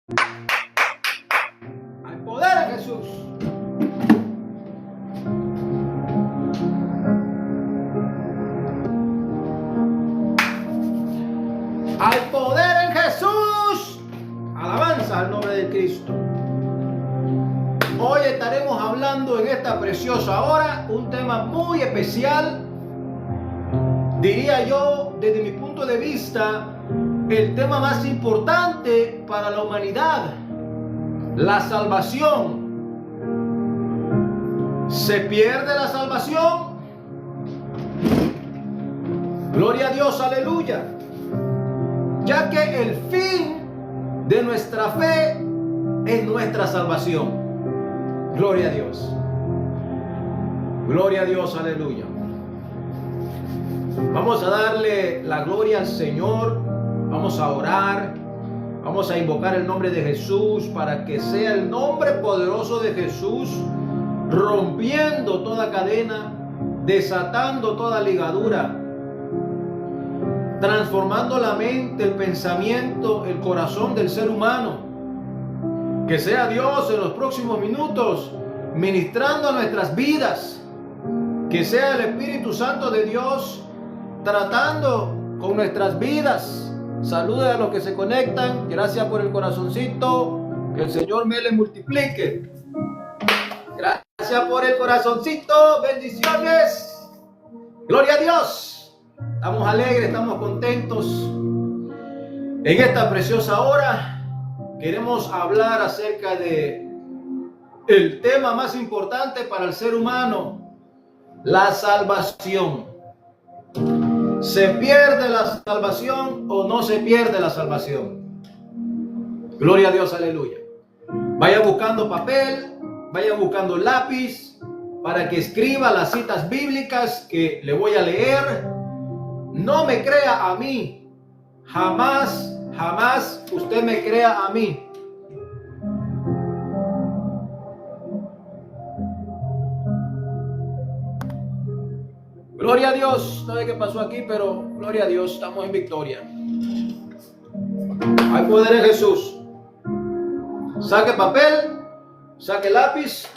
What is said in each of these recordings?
Hay poder en Jesús. Hay poder en Jesús. Alabanza al nombre de Cristo. Hoy estaremos hablando en esta preciosa hora un tema muy especial. Diría yo, desde mi punto de vista, el tema más importante para la humanidad: la salvación. ¿Se pierde la salvación? Gloria a Dios, aleluya. Ya que el fin de nuestra fe es nuestra salvación. Gloria a Dios. Gloria a Dios, aleluya. Vamos a darle la gloria al Señor. Vamos a orar. Vamos a invocar el nombre de Jesús para que sea el nombre poderoso de Jesús rompiendo toda cadena, desatando toda ligadura, transformando la mente, el pensamiento, el corazón del ser humano. Que sea Dios en los próximos minutos ministrando a nuestras vidas. Que sea el Espíritu Santo de Dios tratando con nuestras vidas. Salude a los que se conectan. Gracias por el corazoncito. Que el Señor me le multiplique. Gracias por el corazoncito. Bendiciones. Gloria a Dios. Estamos alegres, estamos contentos. En esta preciosa hora queremos hablar acerca de el tema más importante para el ser humano: la salvación. ¿Se pierde la salvación o no se pierde la salvación? Gloria a Dios, aleluya. Vaya buscando papel, vaya buscando lápiz para que escriba las citas bíblicas que le voy a leer. No me crea a mí. Jamás usted me crea a mí. Gloria a Dios. No sé qué pasó aquí, pero gloria a Dios, estamos en victoria. Hay poder en Jesús. Saque papel, saque lápiz.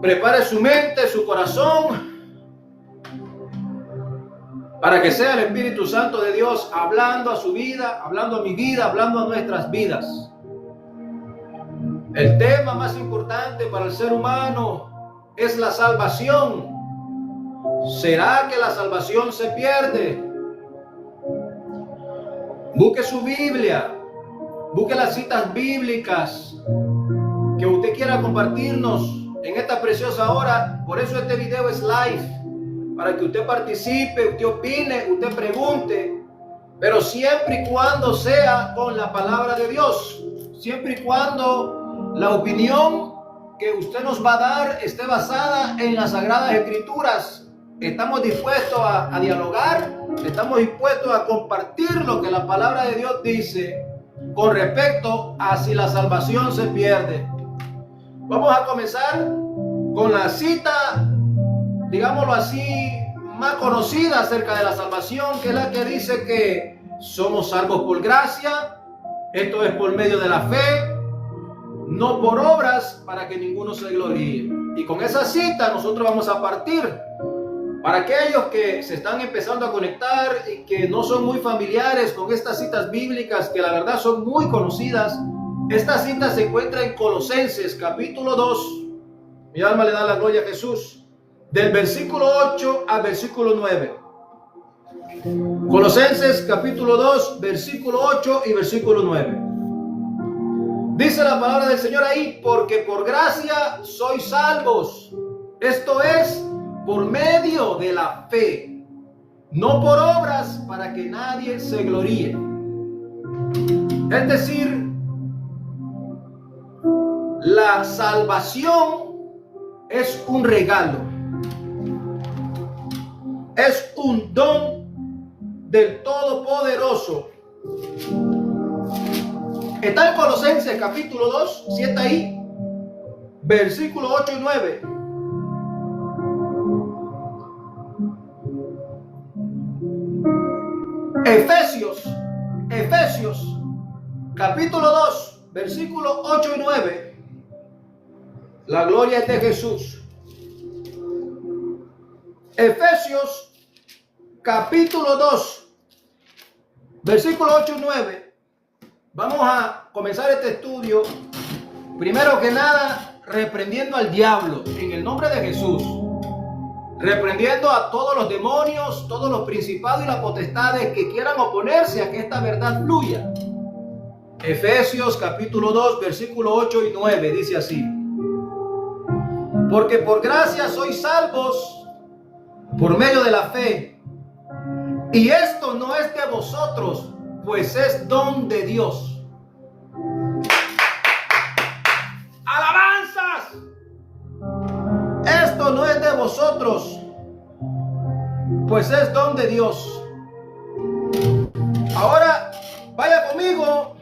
Prepare su mente, su corazón, para que sea el Espíritu Santo de Dios hablando a su vida, hablando a mi vida, hablando a nuestras vidas. El tema más importante para el ser humano es la salvación. ¿Será que la salvación se pierde? Busque su Biblia, busque las citas bíblicas que usted quiera compartirnos en esta preciosa hora. Por eso este video es live, para que usted participe, usted opine, usted pregunte, pero siempre y cuando sea con la palabra de Dios, siempre y cuando la opinión que usted nos va a dar esté basada en las Sagradas Escrituras. Estamos dispuestos a dialogar, estamos dispuestos a compartir lo que la palabra de Dios dice con respecto a si la salvación se pierde. Vamos a comenzar con la cita, digámoslo así, más conocida acerca de la salvación, que es la que dice que somos salvos por gracia. Esto es por medio de la fe, no por obras, para que ninguno se gloríe. Y con esa cita nosotros vamos a partir. Para aquellos que se están empezando a conectar y que no son muy familiares con estas citas bíblicas, que la verdad son muy conocidas, esta cita se encuentra en Colosenses capítulo 2. Mi alma le da la gloria a Jesús. Del versículo 8 al versículo 9. Colosenses capítulo 2, versículo 8 y versículo 9. Dice la palabra del Señor ahí: porque por gracia sois salvos. Esto es, por medio de la fe, no por obras, para que nadie se gloríe. Es decir, la salvación es un regalo, es un don del Todopoderoso. Está en Colosenses capítulo 2, si está ahí, versículo 8 y 9. Efesios, capítulo 2, versículos 8 y 9. La gloria es de Jesús. Efesios, capítulo 2, versículos 8 y 9. Vamos a comenzar este estudio, primero que nada, reprendiendo al diablo en el nombre de Jesús. Reprendiendo a todos los demonios, todos los principados y las potestades que quieran oponerse a que esta verdad fluya. Efesios capítulo 2, versículo 8 y 9 dice así: porque por gracia sois salvos por medio de la fe, y esto no es de vosotros, pues es don de Dios. ¡Alabanzas! Esto no es de vosotros, pues es don de Dios. Ahora vaya conmigo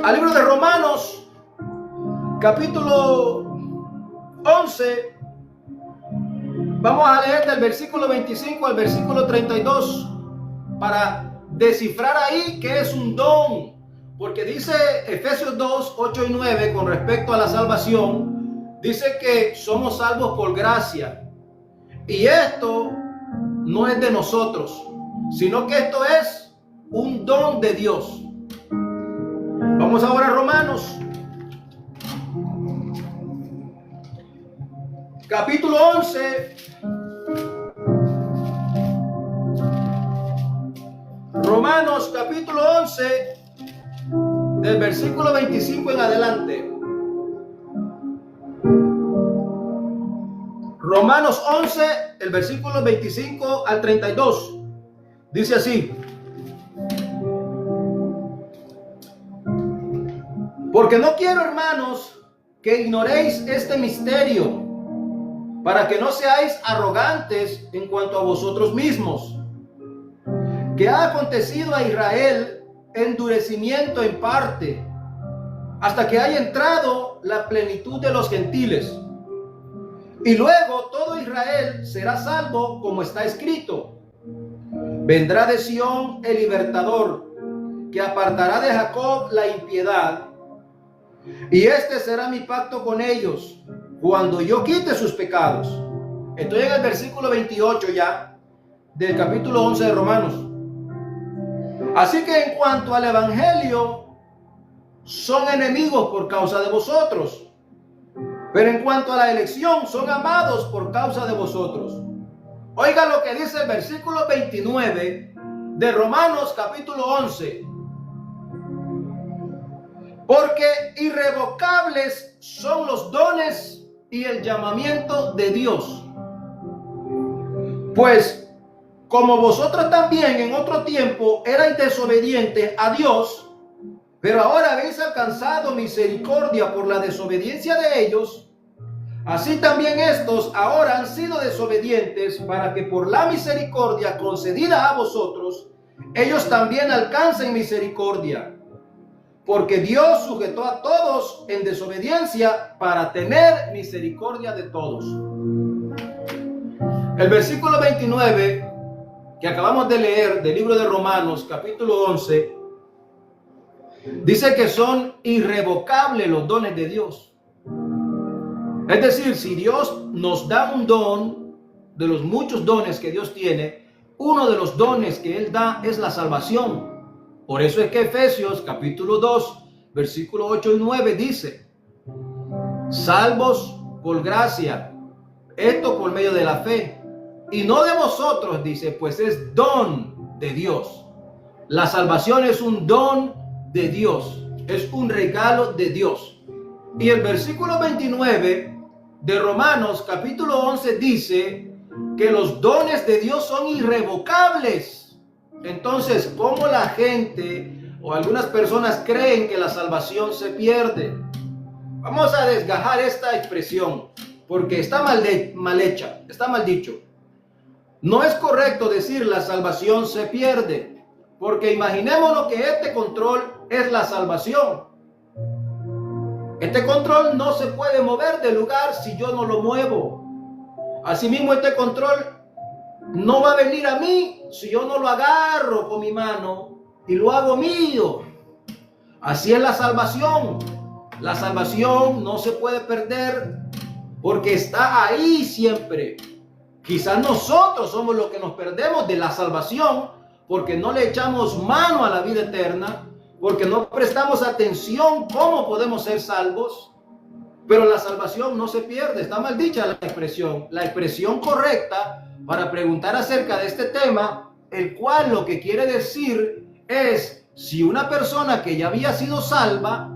al libro de Romanos, capítulo 11. Vamos a leer del versículo 25 al versículo 32 para descifrar ahí qué es un don. Porque dice Efesios 2, 8 y 9 con respecto a la salvación, dice que somos salvos por gracia. Y esto no es de nosotros, sino que esto es un don de Dios. Vamos ahora a Romanos, capítulo 11. Romanos, capítulo 11, del versículo 25 en adelante. Romanos 11, el versículo 25 al 32. Dice así: porque no quiero, hermanos, que ignoréis este misterio, para que no seáis arrogantes en cuanto a vosotros mismos, que ha acontecido a Israel endurecimiento en parte, hasta que haya entrado la plenitud de los gentiles. Y luego todo Israel será salvo, como está escrito: vendrá de Sión el libertador, que apartará de Jacob la impiedad. Y este será mi pacto con ellos, cuando yo quite sus pecados. Estoy en el versículo 28 ya, del capítulo 11 de Romanos. Así que en cuanto al evangelio, son enemigos por causa de vosotros. Pero en cuanto a la elección, son amados por causa de vosotros. Oiga lo que dice el versículo 29 de Romanos capítulo 11. Porque irrevocables son los dones y el llamamiento de Dios. Pues como vosotros también en otro tiempo erais desobedientes a Dios, pero ahora habéis alcanzado misericordia por la desobediencia de ellos, así también estos ahora han sido desobedientes, para que por la misericordia concedida a vosotros, ellos también alcancen misericordia. Porque Dios sujetó a todos en desobediencia para tener misericordia de todos. El versículo 29 que acabamos de leer del libro de Romanos, capítulo 11, dice que son irrevocables los dones de Dios. Es decir, si Dios nos da un don, de los muchos dones que Dios tiene, uno de los dones que Él da es la salvación. Por eso es que Efesios capítulo 2, versículo 8 y 9 dice: salvos por gracia, esto por medio de la fe, y no de vosotros, dice, pues es don de Dios. La salvación es un don de Dios, es un regalo de Dios. Y el versículo 29 de Romanos capítulo 11 dice que los dones de Dios son irrevocables. Entonces, ¿cómo la gente o algunas personas creen que la salvación se pierde? Vamos a desgajar esta expresión porque está mal hecha, está mal dicho. No es correcto decir la salvación se pierde, porque imaginémonos que este control es la salvación. Este control no se puede mover del lugar si yo no lo muevo. Asimismo, este control no va a venir a mí si yo no lo agarro con mi mano y lo hago mío. Así es la salvación. La salvación no se puede perder porque está ahí siempre. Quizás nosotros somos los que nos perdemos de la salvación porque no le echamos mano a la vida eterna, porque no prestamos atención cómo podemos ser salvos. Pero la salvación no se pierde. Está mal dicha la expresión. La expresión correcta para preguntar acerca de este tema, el cual lo que quiere decir es si una persona que ya había sido salva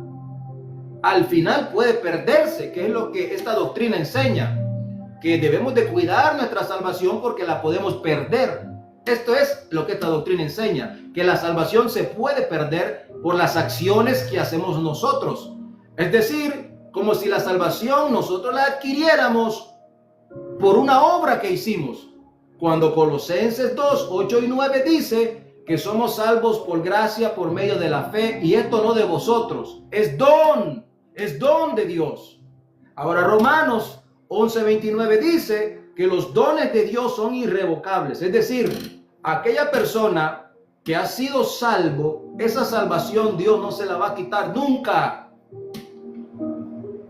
al final puede perderse, que es lo que esta doctrina enseña, que debemos de cuidar nuestra salvación porque la podemos perder. Esto es lo que esta doctrina enseña, que la salvación se puede perder por las acciones que hacemos nosotros. Es decir, como si la salvación nosotros la adquiriéramos por una obra que hicimos. Cuando Colosenses 2, 8 y 9 dice que somos salvos por gracia por medio de la fe, y esto no de vosotros, es don de Dios. Ahora Romanos 11, 29 dice que los dones de Dios son irrevocables, es decir, aquella persona que ha sido salvo, esa salvación Dios no se la va a quitar nunca.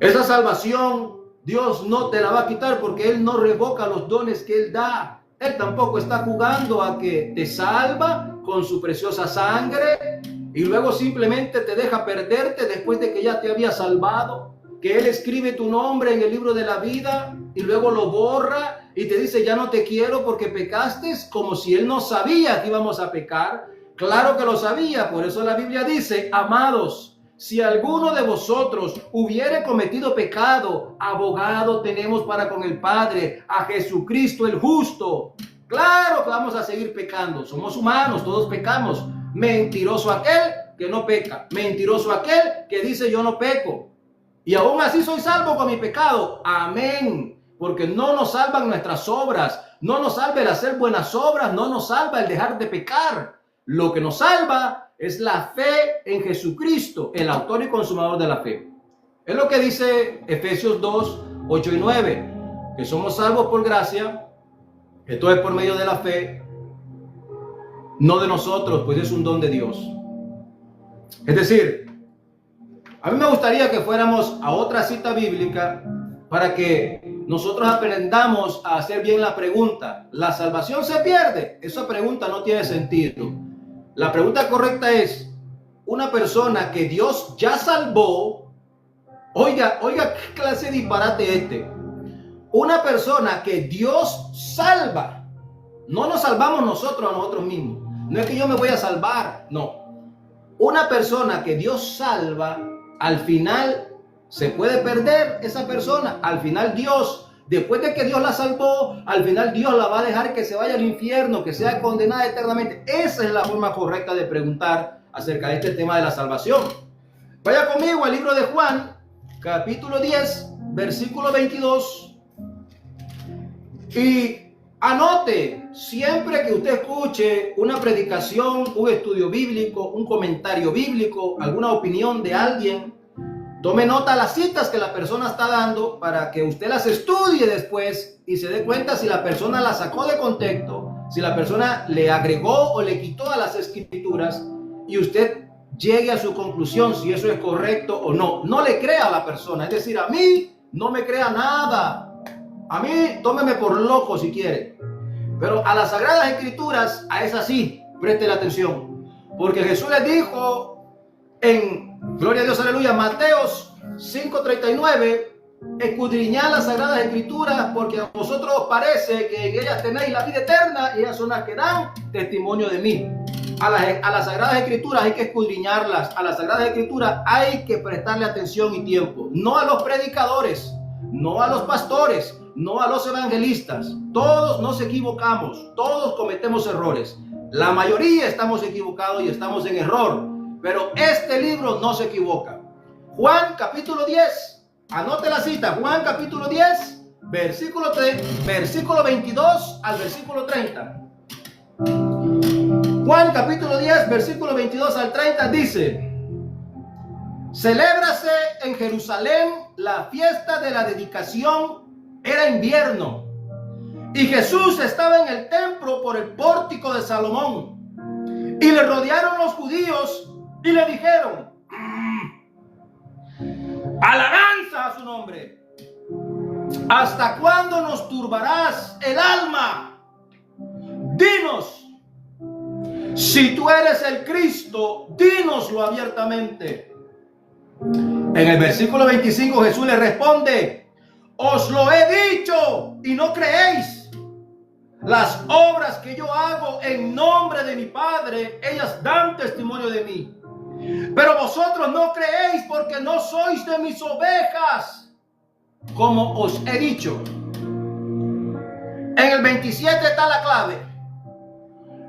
Esa salvación Dios no te la va a quitar porque Él no revoca los dones que Él da. Él tampoco está jugando a que te salva con su preciosa sangre y luego simplemente te deja perderte después de que ya te había salvado. Que Él escribe tu nombre en el libro de la vida y luego lo borra y te dice ya no te quiero porque pecaste, como si Él no sabía que íbamos a pecar. Claro que lo sabía, por eso la Biblia dice, amados, si alguno de vosotros hubiere cometido pecado, abogado tenemos para con el Padre, a Jesucristo el justo. Claro que vamos a seguir pecando, somos humanos, todos pecamos. Mentiroso aquel que no peca, mentiroso aquel que dice yo no peco. Y aún así soy salvo con mi pecado. Amén. Porque no nos salvan nuestras obras, no nos salva el hacer buenas obras, no nos salva el dejar de pecar. Lo que nos salva es la fe en Jesucristo, el autor y consumador de la fe. Es lo que dice Efesios 2, 8 y 9, que somos salvos por gracia, esto es por medio de la fe, no de nosotros, pues es un don de Dios. Es decir, a mí me gustaría que fuéramos a otra cita bíblica para que nosotros aprendamos a hacer bien la pregunta. ¿La salvación se pierde? Esa pregunta no tiene sentido. La pregunta correcta es, una persona que Dios ya salvó, oiga qué clase de disparate este. Una persona que Dios salva, no nos salvamos nosotros a nosotros mismos. No es que yo me voy a salvar, no. Una persona que Dios salva, al final se puede perder esa persona. Al final Dios, después de que Dios la salvó, al final Dios la va a dejar que se vaya al infierno, que sea condenada eternamente. Esa es la forma correcta de preguntar acerca de este tema de la salvación. Vaya conmigo al libro de Juan, capítulo 10, versículo 22. Y anote, siempre que usted escuche una predicación, un estudio bíblico, un comentario bíblico, alguna opinión de alguien, tome nota de las citas que la persona está dando para que usted las estudie después y se dé cuenta si la persona las sacó de contexto, si la persona le agregó o le quitó a las escrituras y usted llegue a su conclusión si eso es correcto o no. No le crea a la persona, es decir, a mí no me crea nada. A mí tómeme por loco si quiere. Pero a las Sagradas Escrituras, a esas sí, preste la atención. Porque Jesús les dijo en, gloria a Dios, aleluya, Mateos 5:39, escudriñad las Sagradas Escrituras porque a vosotros os parece que en ellas tenéis la vida eterna y ellas son las que dan testimonio de mí. A las Sagradas Escrituras hay que escudriñarlas. A las Sagradas Escrituras hay que prestarle atención y tiempo. No a los predicadores, no a los pastores, no a los evangelistas. Todos nos equivocamos, todos cometemos errores. La mayoría estamos equivocados y estamos en error, pero este libro no se equivoca. Juan capítulo 10, anote la cita, Juan capítulo 10, versículo 22 al versículo 30. Juan capítulo 10, versículo 22 al 30 dice: celébrase en Jerusalén la fiesta de la dedicación. Era invierno. Y Jesús estaba en el templo por el pórtico de Salomón. Y le rodearon los judíos y le dijeron: alabanza a su nombre. ¿Hasta cuándo nos turbarás el alma? Dinos, si tú eres el Cristo, dínoslo abiertamente. En el versículo 25 Jesús le responde: os lo he dicho y no creéis. Las obras que yo hago en nombre de mi Padre, ellas dan testimonio de mí. Pero vosotros no creéis porque no sois de mis ovejas, como os he dicho. En el 27 está la clave.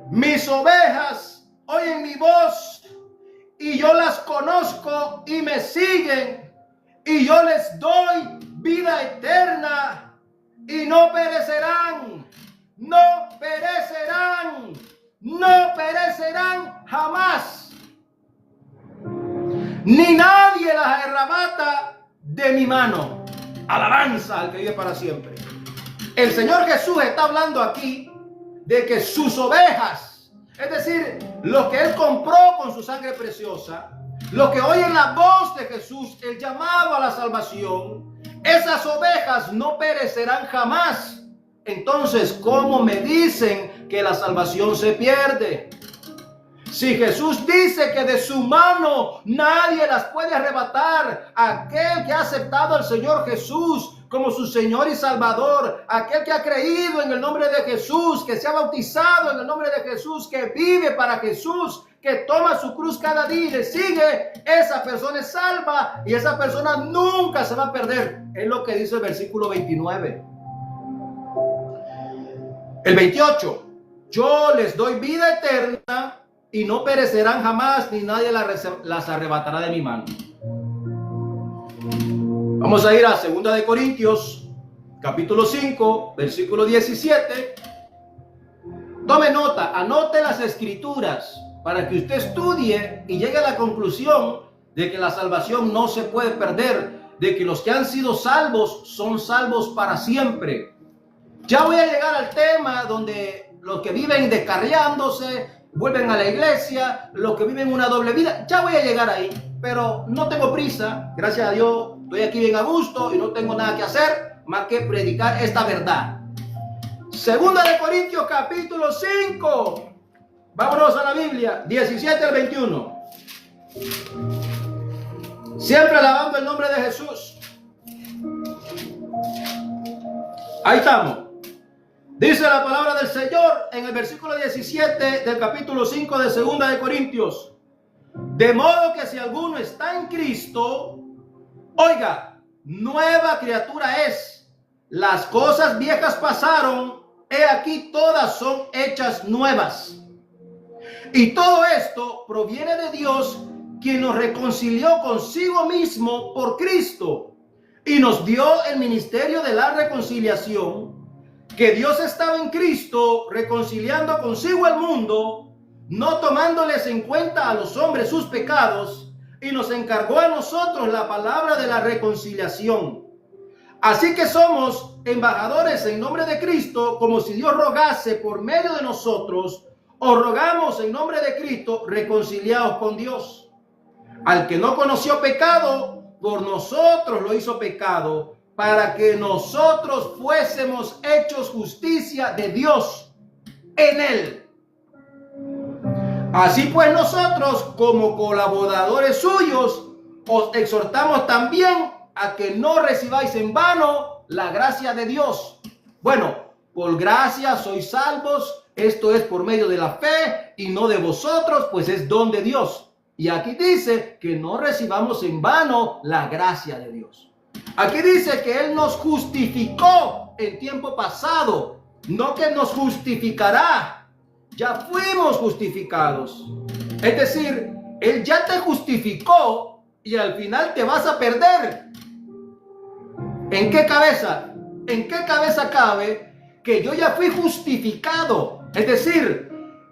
Mis ovejas oyen mi voz y yo las conozco y me siguen, y yo les doy vida eterna y no perecerán. No perecerán, no perecerán jamás, ni nadie las arrebata de mi mano. Alabanza al que vive para siempre. El Señor Jesús está hablando aquí de que sus ovejas, es decir, lo que Él compró con su sangre preciosa, los que oyen la voz de Jesús, el llamado a la salvación, esas ovejas no perecerán jamás. Entonces, ¿cómo me dicen que la salvación se pierde? Si Jesús dice que de su mano nadie las puede arrebatar, aquel que ha aceptado al Señor Jesús como su Señor y Salvador, aquel que ha creído en el nombre de Jesús, que se ha bautizado en el nombre de Jesús, que vive para Jesús, que toma su cruz cada día y le sigue, esa persona es salva y esa persona nunca se va a perder. Es lo que dice el versículo 29. El 28, yo les doy vida eterna y no perecerán jamás, ni nadie las arrebatará de mi mano. Vamos a ir a 2 de Corintios, capítulo 5, versículo 17. Tome nota, anote las escrituras para que usted estudie y llegue a la conclusión de que la salvación no se puede perder, de que los que han sido salvos son salvos para siempre. Ya voy a llegar al tema donde los que viven descarriándose, vuelven a la iglesia, los que viven una doble vida, ya voy a llegar ahí, pero no tengo prisa, gracias a Dios, estoy aquí bien a gusto y no tengo nada que hacer más que predicar esta verdad. 2 de Corintios capítulo 5, vámonos a la Biblia, 17 al 21. Siempre alabando el nombre de Jesús. Ahí estamos. Dice la palabra del Señor en el versículo 17 del capítulo 5 de 2 de Corintios. De modo que si alguno está en Cristo, oiga, nueva criatura es. Las cosas viejas pasaron, he aquí todas son hechas nuevas. Y todo esto proviene de Dios, quien nos reconcilió consigo mismo por Cristo y nos dio el ministerio de la reconciliación. Que Dios estaba en Cristo reconciliando consigo al mundo, no tomándoles en cuenta a los hombres sus pecados, y nos encargó a nosotros la palabra de la reconciliación. Así que somos embajadores en nombre de Cristo, como si Dios rogase por medio de nosotros. Os rogamos en nombre de Cristo, reconciliados con Dios. Al que no conoció pecado, por nosotros lo hizo pecado, para que nosotros fuésemos hechos justicia de Dios en él. Así pues nosotros, como colaboradores suyos, os exhortamos también a que no recibáis en vano la gracia de Dios. Bueno, por gracia sois salvos, esto es por medio de la fe y no de vosotros, pues es don de Dios. Y aquí dice que no recibamos en vano la gracia de Dios. Aquí dice que Él nos justificó en tiempo pasado, no que nos justificará. Ya fuimos justificados. Es decir, Él ya te justificó y al final te vas a perder. ¿En qué cabeza? ¿En qué cabeza cabe que yo ya fui justificado? Es decir,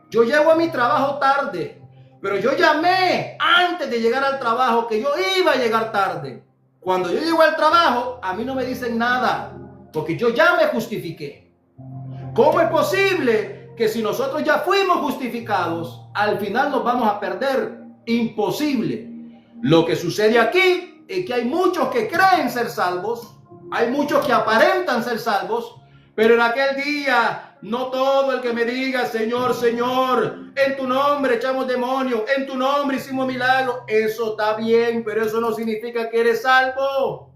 yo llego a mi trabajo tarde, pero yo llamé antes de llegar al trabajo que yo iba a llegar tarde. Cuando yo llego al trabajo, a mí no me dicen nada, porque yo ya me justifiqué. ¿Cómo es posible que si nosotros ya fuimos justificados, al final nos vamos a perder? Imposible. Lo que sucede aquí es que hay muchos que creen ser salvos, hay muchos que aparentan ser salvos, pero en aquel día no todo el que me diga Señor, Señor, en tu nombre echamos demonios, en tu nombre hicimos milagros, eso está bien, pero eso no significa que eres salvo.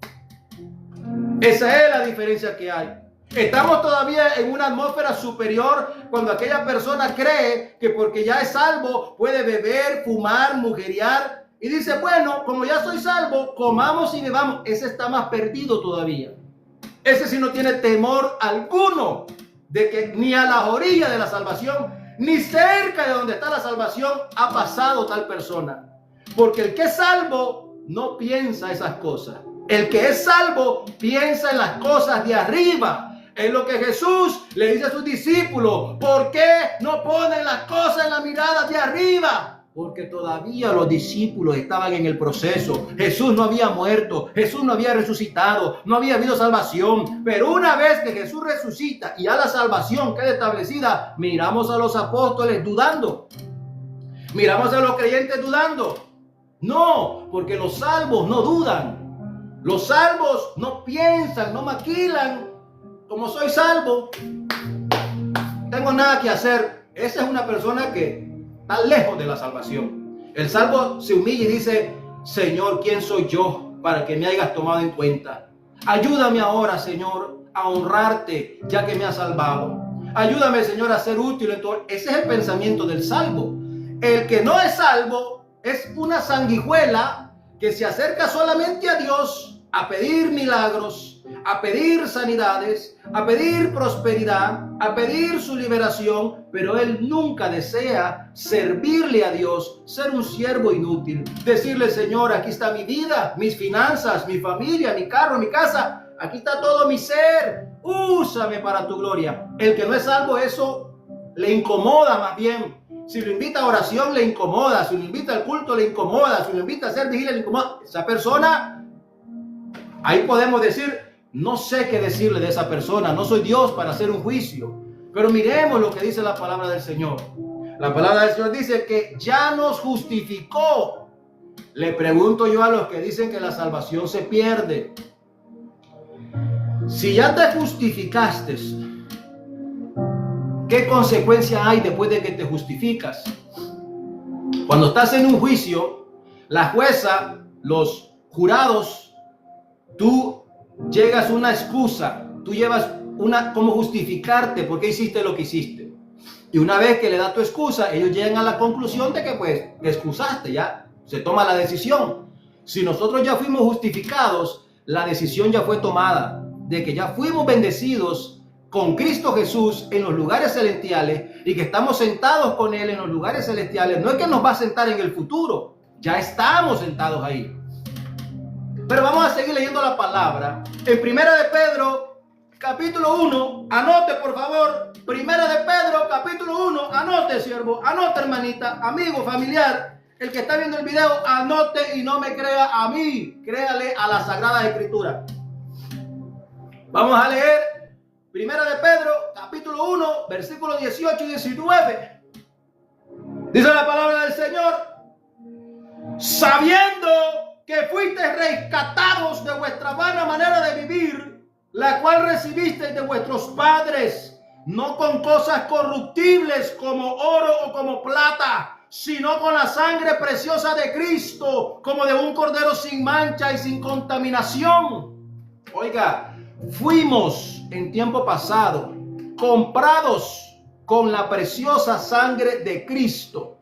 Esa es la diferencia que hay. Estamos todavía en una atmósfera superior cuando aquella persona cree que porque ya es salvo puede beber, fumar, mujeriar y dice, bueno, como ya soy salvo, comamos y bebamos. Ese está más perdido todavía. Ese sí no tiene temor alguno de que ni a las orillas de la salvación, ni cerca de donde está la salvación ha pasado tal persona. Porque el que es salvo no piensa esas cosas. El que es salvo piensa en las cosas de arriba. Es lo que Jesús le dice a sus discípulos. ¿Por qué no ponen las cosas en la mirada de arriba? Porque todavía los discípulos estaban en el proceso. Jesús no había muerto. Jesús no había resucitado. No había habido salvación. Pero una vez que Jesús resucita y ya la salvación queda establecida, miramos a los apóstoles dudando. Miramos a los creyentes dudando. No, porque los salvos no dudan. Los salvos no piensan, no maquilan. Como soy salvo, no tengo nada que hacer. Esa es una persona que está lejos de la salvación. El salvo se humilla y dice, Señor, ¿quién soy yo para que me hayas tomado en cuenta? Ayúdame ahora, Señor, a honrarte ya que me has salvado. Ayúdame, Señor, a ser útil en todo. Ese es el pensamiento del salvo. El que no es salvo es una sanguijuela que se acerca solamente a Dios a pedir milagros, a pedir sanidades, a pedir prosperidad, a pedir su liberación, pero él nunca desea servirle a Dios, ser un siervo inútil, decirle, Señor, aquí está mi vida, mis finanzas, mi familia, mi carro, mi casa, aquí está todo mi ser, úsame para tu gloria. El que no es salvo, eso le incomoda más bien. Si lo invita a oración, le incomoda. Si lo invita al culto, le incomoda. Si lo invita a hacer vigilia, le incomoda. Esa persona, ahí podemos decir, no sé qué decirle de esa persona. No soy Dios para hacer un juicio. Pero miremos lo que dice la palabra del Señor. La palabra del Señor dice que ya nos justificó. Le pregunto yo a los que dicen que la salvación se pierde. Si ya te justificaste, ¿qué consecuencia hay después de que te justificas? Cuando estás en un juicio, la jueza, los jurados, tú llegas a una excusa, tú llevas una cómo justificarte por qué hiciste lo que hiciste. Y una vez que le das tu excusa, ellos llegan a la conclusión de que pues te excusaste, ya se toma la decisión. Si nosotros ya fuimos justificados, la decisión ya fue tomada de que ya fuimos bendecidos con Cristo Jesús en los lugares celestiales y que estamos sentados con Él en los lugares celestiales. No es que nos va a sentar en el futuro, ya estamos sentados ahí. Pero vamos a seguir leyendo la palabra. En Primera de Pedro, capítulo 1, anote por favor. Primera de Pedro, capítulo 1, anote siervo, anote hermanita, amigo, familiar. El que está viendo el video, anote y no me crea a mí, créale a la Sagrada Escritura. Vamos a leer Primera de Pedro, capítulo 1, versículos 18 y 19. Dice la palabra del Señor: sabiendo que fuisteis rescatados de vuestra vana manera de vivir, la cual recibisteis de vuestros padres, no con cosas corruptibles como oro o como plata, sino con la sangre preciosa de Cristo, como de un cordero sin mancha y sin contaminación. Oiga, fuimos en tiempo pasado comprados con la preciosa sangre de Cristo.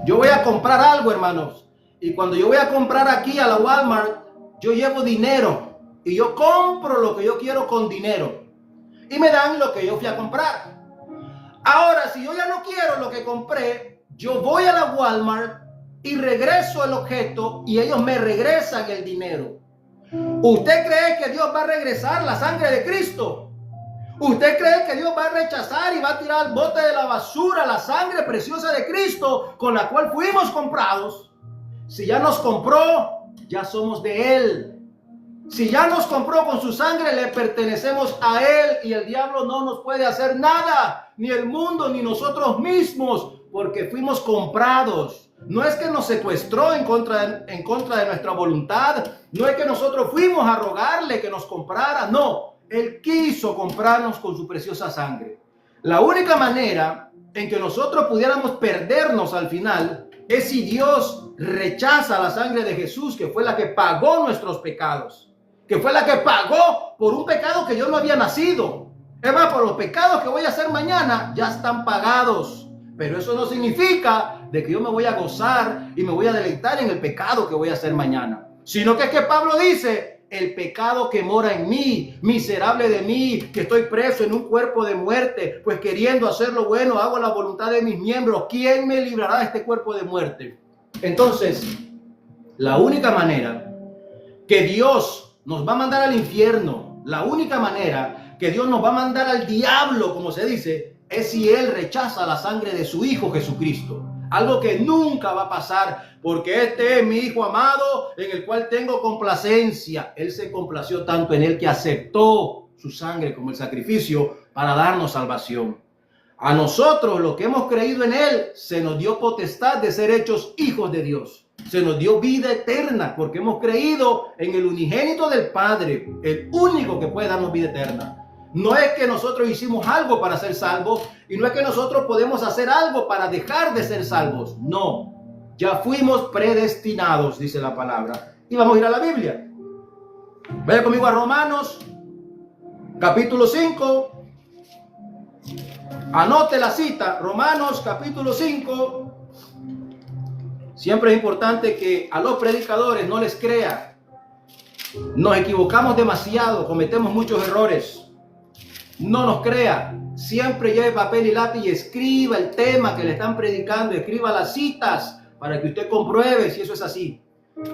Yo voy a comprar algo, hermanos, y cuando yo voy a comprar aquí a la Walmart, yo llevo dinero y yo compro lo que yo quiero con dinero y me dan lo que yo fui a comprar. Ahora, si yo ya no quiero lo que compré, yo voy a la Walmart y regreso el objeto y ellos me regresan el dinero. ¿Usted cree que Dios va a regresar la sangre de Cristo? ¿Usted cree que Dios va a rechazar y va a tirar al bote de la basura la sangre preciosa de Cristo con la cual fuimos comprados? Si ya nos compró, ya somos de Él. Si ya nos compró con su sangre, le pertenecemos a Él y el diablo no nos puede hacer nada, ni el mundo, ni nosotros mismos, porque fuimos comprados. No es que nos secuestró en contra de nuestra voluntad, no es que nosotros fuimos a rogarle que nos comprara, no, Él quiso comprarnos con su preciosa sangre. La única manera en que nosotros pudiéramos perdernos al final es si Dios rechaza la sangre de Jesús, que fue la que pagó nuestros pecados, que fue la que pagó por un pecado que yo no había nacido. Es más, por los pecados que voy a hacer mañana ya están pagados. Pero eso no significa de que yo me voy a gozar y me voy a deleitar en el pecado que voy a hacer mañana. Sino que es que Pablo dice, el pecado que mora en mí, miserable de mí, que estoy preso en un cuerpo de muerte, pues queriendo hacer lo bueno, hago la voluntad de mis miembros. ¿Quién me librará de este cuerpo de muerte? Entonces, la única manera que Dios nos va a mandar al infierno, la única manera que Dios nos va a mandar al diablo, como se dice, es si Él rechaza la sangre de su Hijo Jesucristo. Algo que nunca va a pasar, porque este es mi Hijo amado en el cual tengo complacencia. Él se complació tanto en Él que aceptó su sangre como el sacrificio para darnos salvación. A nosotros, los que hemos creído en Él, se nos dio potestad de ser hechos hijos de Dios. Se nos dio vida eterna porque hemos creído en el unigénito del Padre, el único que puede darnos vida eterna. No es que nosotros hicimos algo para ser salvos y no es que nosotros podemos hacer algo para dejar de ser salvos. No, ya fuimos predestinados, dice la palabra. Y vamos a ir a la Biblia. Vaya conmigo a Romanos, capítulo 5. Anote la cita, Romanos, capítulo 5. Siempre es importante que a los predicadores no les crea. Nos equivocamos demasiado, cometemos muchos errores. No nos crea, siempre lleve papel y lápiz y escriba el tema que le están predicando, escriba las citas para que usted compruebe si eso es así.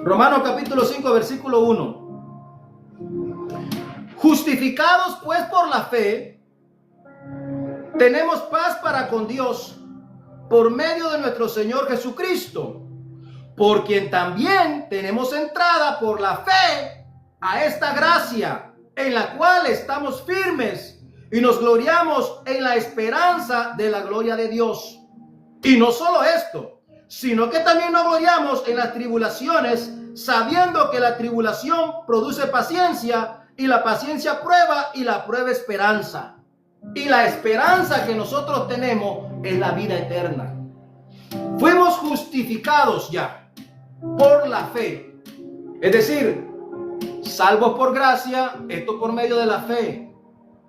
Romanos capítulo 5, versículo 1. Justificados pues por la fe, tenemos paz para con Dios por medio de nuestro Señor Jesucristo, por quien también tenemos entrada por la fe a esta gracia, en la cual estamos firmes y nos gloriamos en la esperanza de la gloria de Dios. Y no solo esto, sino que también nos gloriamos en las tribulaciones, sabiendo que la tribulación produce paciencia, y la paciencia prueba, y la prueba esperanza. Y la esperanza que nosotros tenemos es la vida eterna. Fuimos justificados ya por la fe. Es decir, salvos por gracia, esto por medio de la fe.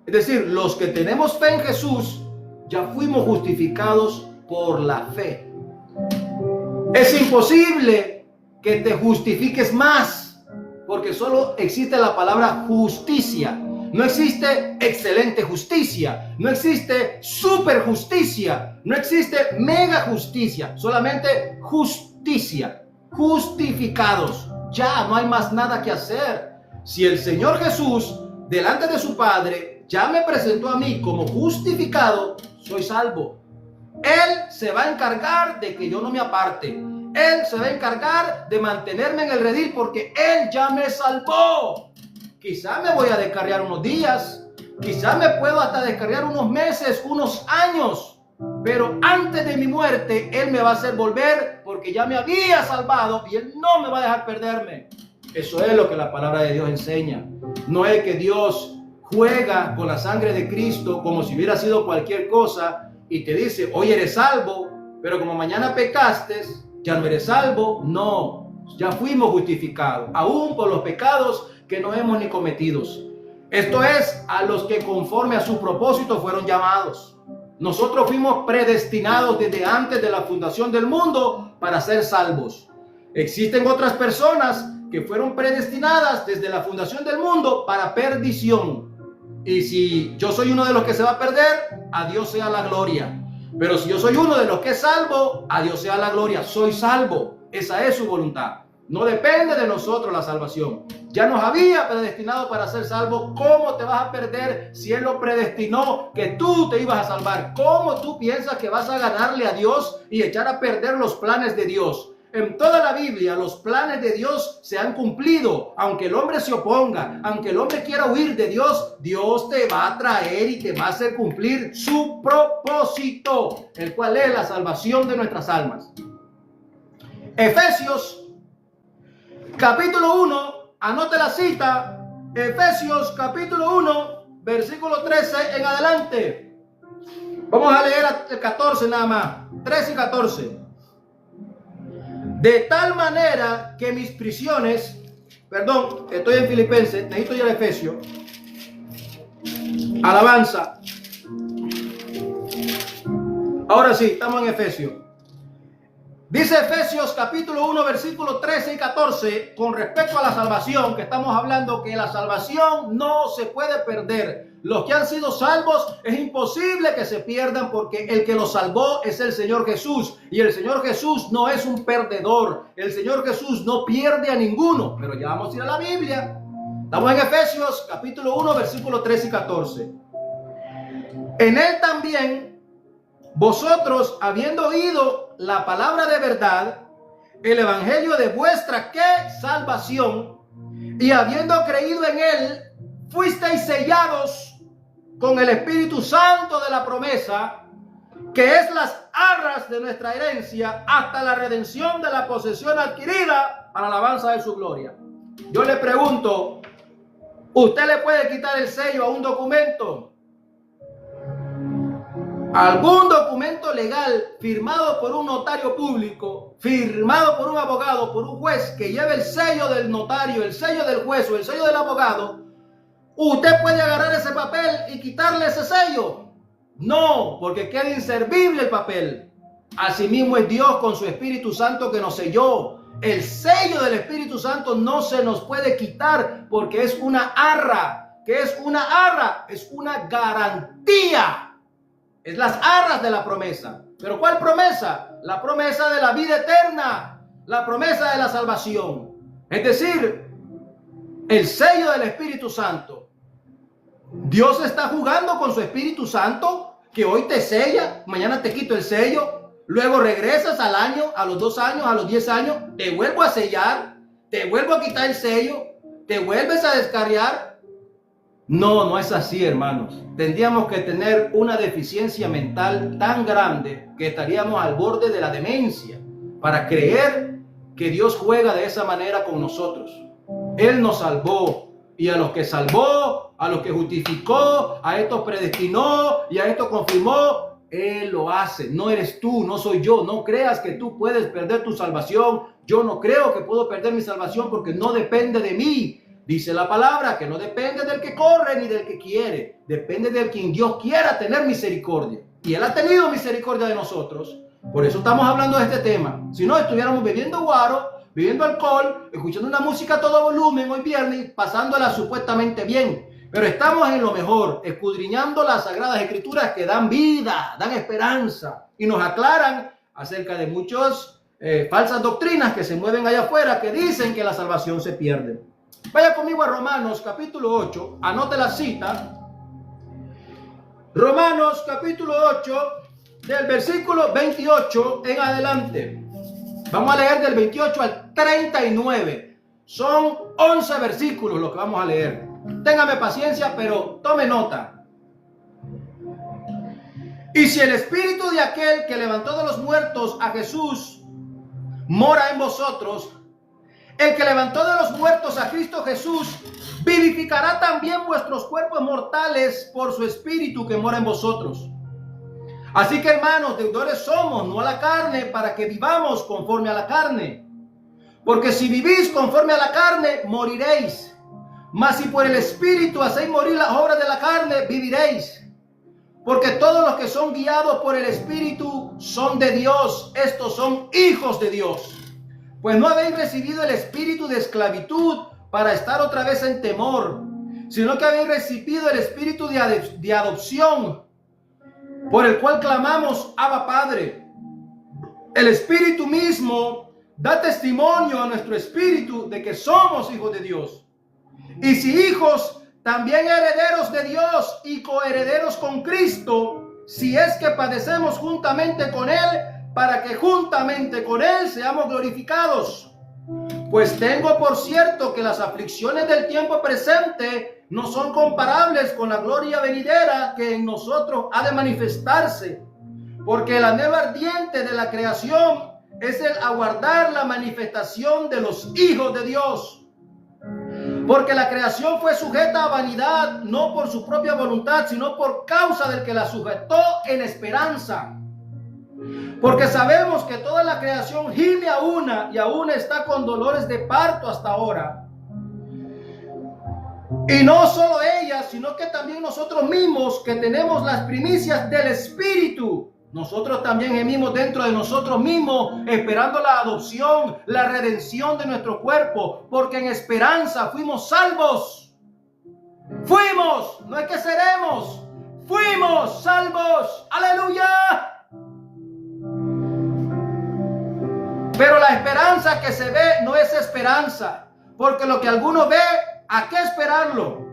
Es decir, los que tenemos fe en Jesús, ya fuimos justificados por la fe. Es imposible que te justifiques más, porque solo existe la palabra justicia. No existe excelente justicia, no existe super justicia, no existe mega justicia, solamente justicia, justificados. Ya no hay más nada que hacer. Si el Señor Jesús, delante de su Padre, ya me presentó a mí como justificado, soy salvo. Él se va a encargar de que yo no me aparte. Él se va a encargar de mantenerme en el redil porque Él ya me salvó. Quizá me voy a descarriar unos días, quizá me puedo hasta descarriar unos meses, unos años, pero antes de mi muerte Él me va a hacer volver porque ya me había salvado y Él no me va a dejar perderme. Eso es lo que la palabra de Dios enseña. No es que Dios juega con la sangre de Cristo como si hubiera sido cualquier cosa y te dice, hoy eres salvo, pero como mañana pecaste, ya no eres salvo. No, ya fuimos justificados, aún por los pecados que no hemos ni cometidos. Esto es, a los que conforme a su propósito fueron llamados. Nosotros fuimos predestinados desde antes de la fundación del mundo para ser salvos. Existen otras personas que fueron predestinadas desde la fundación del mundo para perdición. Y si yo soy uno de los que se va a perder, a Dios sea la gloria. Pero si yo soy uno de los que es salvo, a Dios sea la gloria. Soy salvo. Esa es su voluntad. No depende de nosotros la salvación. Ya nos había predestinado para ser salvos. ¿Cómo te vas a perder si Él lo predestinó que tú te ibas a salvar? ¿Cómo tú piensas que vas a ganarle a Dios y echar a perder los planes de Dios? En toda la Biblia los planes de Dios se han cumplido. Aunque el hombre se oponga, aunque el hombre quiera huir de Dios, Dios te va a traer y te va a hacer cumplir su propósito, el cual es la salvación de nuestras almas. Efesios capítulo 1, anote la cita, Efesios capítulo 1, versículo 13 en adelante. Vamos a leer el 14 nada más, 13 y 14. De tal manera que mis prisiones, perdón, estoy en Filipenses, necesito ir a Efesios. Alabanza. Ahora sí, estamos en Efesios. Dice Efesios capítulo 1, versículo 13 y 14, con respecto a la salvación, que estamos hablando que la salvación no se puede perder. Los que han sido salvos es imposible que se pierdan porque el que los salvó es el Señor Jesús. Y el Señor Jesús no es un perdedor. El Señor Jesús no pierde a ninguno. Pero ya vamos a ir a la Biblia. Estamos en Efesios capítulo 1, versículo 13 y 14. En él también vosotros, habiendo oído la palabra de verdad, el evangelio de vuestra ¿qué? Salvación, y habiendo creído en él, fuisteis sellados con el Espíritu Santo de la promesa, que es las arras de nuestra herencia, hasta la redención de la posesión adquirida para la alabanza de su gloria. Yo le pregunto, ¿usted le puede quitar el sello a un documento? Algún documento legal firmado por un notario público, firmado por un abogado, por un juez que lleve el sello del notario, el sello del juez o el sello del abogado, ¿usted puede agarrar ese papel y quitarle ese sello? No, porque queda inservible el papel. Asimismo es Dios con su Espíritu Santo que nos selló. El sello del Espíritu Santo no se nos puede quitar porque es una arra. ¿Qué es una arra? Es una garantía. Es las arras de la promesa. ¿Pero cuál promesa? La promesa de la vida eterna. La promesa de la salvación. Es decir, el sello del Espíritu Santo. Dios está jugando con su Espíritu Santo, que hoy te sella, mañana te quito el sello, luego regresas al año, a los 2 años, a los 10 años, te vuelvo a sellar, te vuelvo a quitar el sello, te vuelves a descarriar. No, no es así, hermanos. Tendríamos que tener una deficiencia mental tan grande que estaríamos al borde de la demencia para creer que Dios juega de esa manera con nosotros. Él nos salvó y a los que salvó, a los que justificó, a estos predestinó y a estos confirmó. Él lo hace, no eres tú, no soy yo. No creas que tú puedes perder tu salvación. Yo no creo que puedo perder mi salvación porque no depende de mí. Dice la palabra que no depende del que corre ni del que quiere. Depende del quien Dios quiera tener misericordia. Y Él ha tenido misericordia de nosotros. Por eso estamos hablando de este tema. Si no, estuviéramos bebiendo guaro, bebiendo alcohol, escuchando una música a todo volumen hoy viernes, pasándola supuestamente bien. Pero estamos en lo mejor, escudriñando las sagradas escrituras que dan vida, dan esperanza y nos aclaran acerca de muchas falsas doctrinas que se mueven allá afuera que dicen que la salvación se pierde. Vaya conmigo a Romanos capítulo 8, anote la cita. Romanos capítulo 8, del versículo 28 en adelante. Vamos a leer del 28 al 39. Son 11 versículos los que vamos a leer. Téngame paciencia, pero tome nota. Y si el espíritu de aquel que levantó de los muertos a Jesús mora en vosotros, el que levantó de los muertos a Cristo Jesús vivificará también vuestros cuerpos mortales por su espíritu que mora en vosotros. Así que, hermanos, deudores somos, no a la carne, para que vivamos conforme a la carne. Porque si vivís conforme a la carne, moriréis. Mas si por el espíritu hacéis morir las obras de la carne, viviréis. Porque todos los que son guiados por el espíritu son de Dios. Estos son hijos de Dios. Pues no habéis recibido el espíritu de esclavitud para estar otra vez en temor, sino que habéis recibido el espíritu de adopción, por el cual clamamos, Abba Padre. El espíritu mismo da testimonio a nuestro espíritu de que somos hijos de Dios. Y si hijos, también herederos de Dios y coherederos con Cristo, si es que padecemos juntamente con Él, para que juntamente con Él seamos glorificados. Pues tengo por cierto que las aflicciones del tiempo presente no son comparables con la gloria venidera que en nosotros ha de manifestarse. Porque el anhelo ardiente de la creación es el aguardar la manifestación de los hijos de Dios. Porque la creación fue sujeta a vanidad, no por su propia voluntad, sino por causa del que la sujetó en esperanza. Porque sabemos que toda la creación gime a una y aún está con dolores de parto hasta ahora. Y no solo ella, sino que también nosotros mismos, que tenemos las primicias del Espíritu, nosotros también gemimos dentro de nosotros mismos, esperando la adopción, la redención de nuestro cuerpo, porque en esperanza fuimos salvos. Fuimos, no es que seremos, fuimos salvos. ¡Aleluya! Pero la esperanza que se ve no es esperanza, porque lo que alguno ve, ¿a qué esperarlo?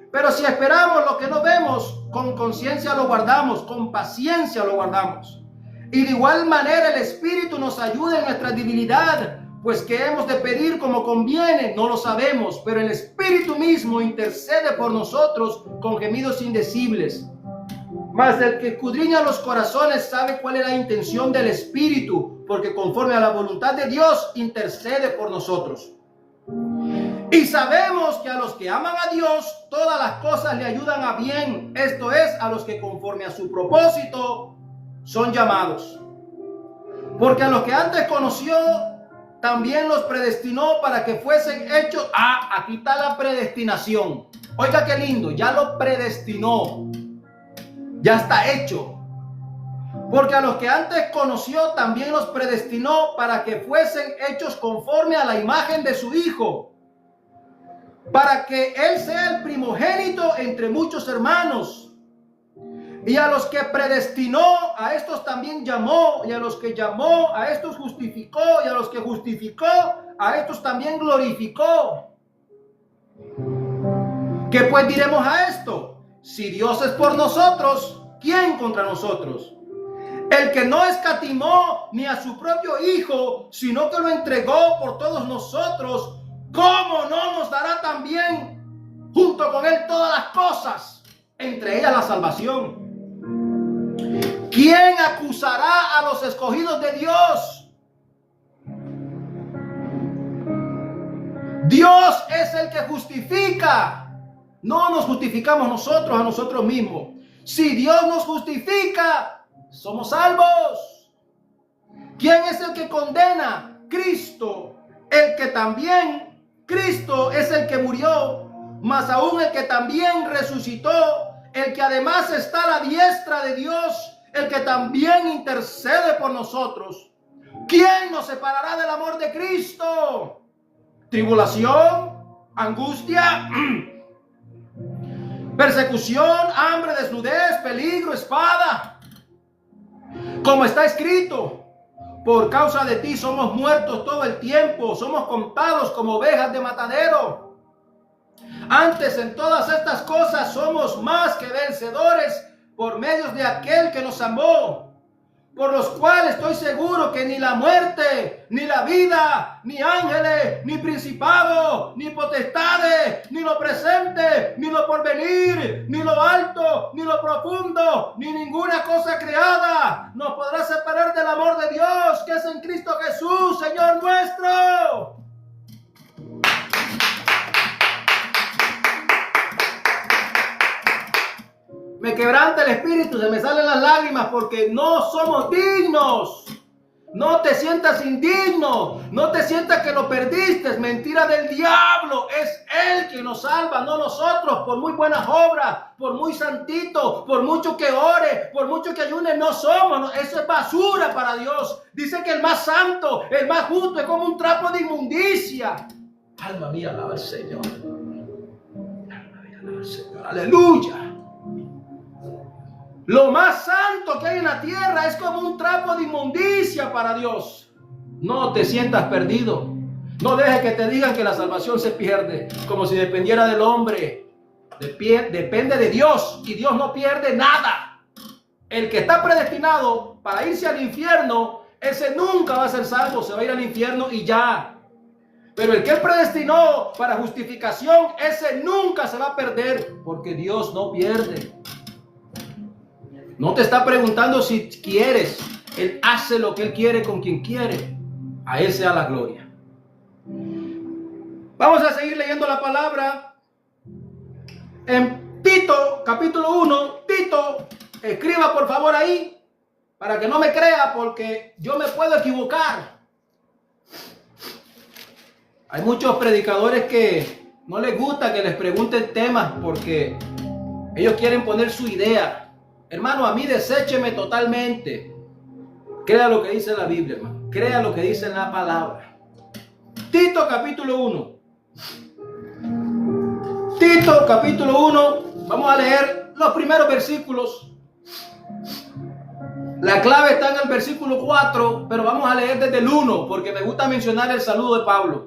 Pero si esperamos lo que no vemos, con conciencia lo guardamos, con paciencia lo guardamos. Y de igual manera el Espíritu nos ayuda en nuestra debilidad, pues que hemos de pedir como conviene, no lo sabemos, pero el Espíritu mismo intercede por nosotros con gemidos indecibles. Mas el que escudriña los corazones sabe cuál es la intención del Espíritu, porque conforme a la voluntad de Dios intercede por nosotros. Y sabemos que a los que aman a Dios, todas las cosas le ayudan a bien. Esto es, a los que conforme a su propósito son llamados. Porque a los que antes conoció, también los predestinó para que fuesen hechos. Aquí está la predestinación. Oiga qué lindo, ya lo predestinó. Ya está hecho. Porque a los que antes conoció, también los predestinó para que fuesen hechos conforme a la imagen de su Hijo, para que Él sea el primogénito entre muchos hermanos. Y a los que predestinó, a estos también llamó, y a los que llamó, a estos justificó, y a los que justificó, a estos también glorificó. ¿Qué pues diremos a esto? Si Dios es por nosotros, ¿quién contra nosotros? El que no escatimó ni a su propio Hijo, sino que lo entregó por todos nosotros, ¿cómo no nos dará también junto con Él todas las cosas? Entre ellas la salvación. ¿Quién acusará a los escogidos de Dios? Dios es el que justifica. No nos justificamos nosotros a nosotros mismos. Si Dios nos justifica, somos salvos. ¿Quién es el que condena? Cristo. El que también, Cristo es el que murió, mas aún el que también resucitó, el que además está a la diestra de Dios, el que también intercede por nosotros. ¿Quién nos separará del amor de Cristo? ¿Tribulación? ¿Angustia? ¿Persecución? ¿Hambre? ¿Desnudez? ¿Peligro? ¿Espada? Como está escrito, por causa de ti somos muertos todo el tiempo, somos contados como ovejas de matadero. Antes en todas estas cosas somos más que vencedores por medio de aquel que nos amó, por los cuales estoy seguro que ni la muerte, ni la vida, ni ángeles, ni principados, ni potestades, ni lo presente, ni lo porvenir, ni lo alto, ni lo profundo, ni ninguna cosa creada nos podrá separar del amor de Dios que es en Cristo Jesús, Señor nuestro. Me quebranta el espíritu, se me salen las lágrimas porque no somos dignos. No te sientas indigno, no te sientas que lo perdiste, es mentira del diablo. Es Él quien nos salva, no nosotros, por muy buenas obras, por muy santito, por mucho que ore, por mucho que ayune, no somos. Eso es basura para Dios. Dice que el más santo, el más justo es como un trapo de inmundicia. Alma mía, alaba al Señor. Alma mía, alaba al Señor. Aleluya. Lo más santo que hay en la tierra es como un trapo de inmundicia para Dios. No te sientas perdido. No dejes que te digan que la salvación se pierde, como si dependiera del hombre. Depende de Dios y Dios no pierde nada. El que está predestinado para irse al infierno ese nunca va a ser salvo, se va a ir al infierno y ya. Pero el que Él predestinó para justificación, ese nunca se va a perder, porque Dios no pierde. No te está preguntando si quieres. Él hace lo que Él quiere con quien quiere. A Él sea la gloria. Vamos a seguir leyendo la palabra en Tito, capítulo 1. Tito, escriba por favor ahí, para que no me crea, porque yo me puedo equivocar. Hay muchos predicadores que no les gusta que les pregunten temas porque ellos quieren poner su idea. Hermano, a mí desécheme totalmente. Crea lo que dice la Biblia, hermano. Crea lo que dice la palabra. Tito capítulo 1. Tito capítulo 1. Vamos a leer los primeros versículos. La clave está en el versículo 4, pero vamos a leer desde el 1 porque me gusta mencionar el saludo de Pablo.